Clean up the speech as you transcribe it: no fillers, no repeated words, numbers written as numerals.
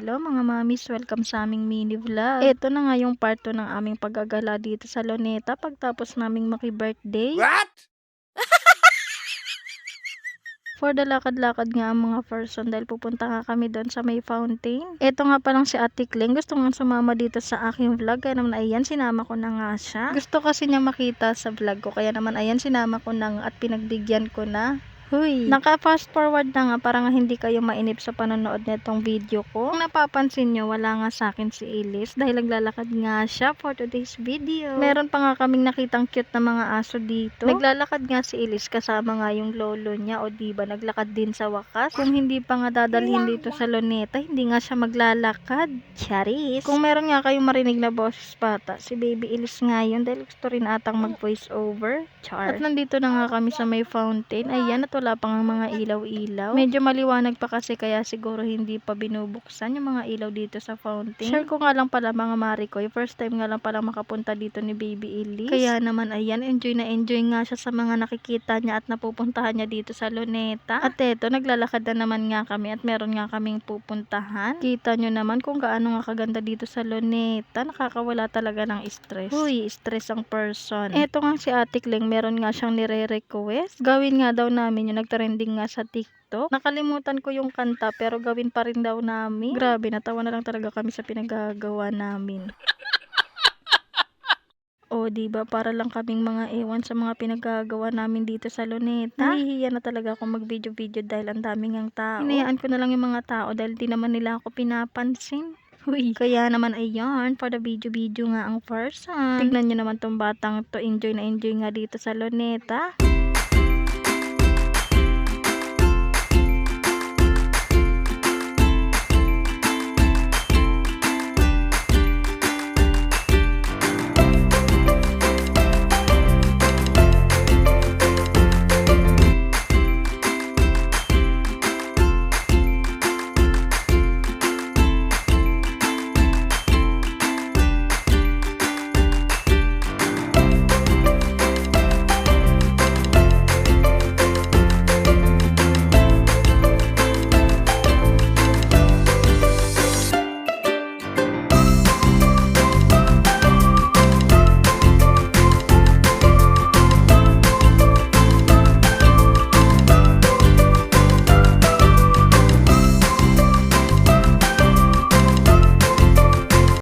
Hello mga mamis, welcome sa aming mini vlog. Ito na nga yung part 2 ng aming paggagala dito sa Luneta pagtapos naming maki-birthday. What? For the lakad-lakad nga ang mga person dahil pupunta nga kami doon sa may fountain. Ito nga palang si Ate Kling, gusto nga sumama dito sa aking vlog kaya naman ayan sinama ko na nga siya. Gusto kasi niya makita sa vlog ko kaya naman ayan sinama ko na nga at pinagbigyan ko na. Huy, naka-fast forward na nga para nga hindi kayo mainip sa panonood nitong video ko. Kung napapansin nyo, wala nga sa akin si Elise dahil naglalakad nga siya for today's video. Meron pa nga kaming nakitang cute na mga aso dito. Naglalakad nga si Elise kasama nga yung lolo niya o diba naglakad din sa wakas. Kung hindi pa nga dadalhin dito sa Luneta, hindi nga siya maglalakad. Charis! Kung meron nga kayong marinig na boses bata, si Baby Elise nga yun dahil gusto rin atang mag voice over. Char. At nandito na nga kami sa may fountain. Ayan, at wala pang mga ilaw-ilaw. Medyo maliwanag pa kasi kaya siguro hindi pa binubuksan yung mga ilaw dito sa fountain. Share ko nga lang pala mga Marikoy, first time nga lang pala makapunta dito ni Baby Elise. Kaya naman ayan, enjoy na enjoy nga siya sa mga nakikita niya at napupuntahan niya dito sa Luneta. At eto, naglalakad na naman nga kami at meron nga kaming pupuntahan. Kita nyo naman kung gaano nga kaganda dito sa Luneta. Nakakawala talaga ng stress. Uy, stress ang person. Eto nga si Ate Kling, meron nga siyang nire-request. Gawin nga daw namin yung nagtrending nga sa TikTok. Nakalimutan ko yung kanta pero gawin pa rin daw namin. Grabe, natawa na lang talaga kami sa pinagagawa namin. O, diba, para lang kaming mga ewan sa mga pinagagawa namin dito sa Luneta. Nahihiya na talaga ako mag-video-video dahil ang daming ang tao. Hinayaan ko na lang yung mga tao dahil di naman nila ako pinapansin. Uy, kaya naman ayan, for the video-video nga ang person. Tignan nyo naman tong batang to, enjoy na enjoy nga dito sa Luneta.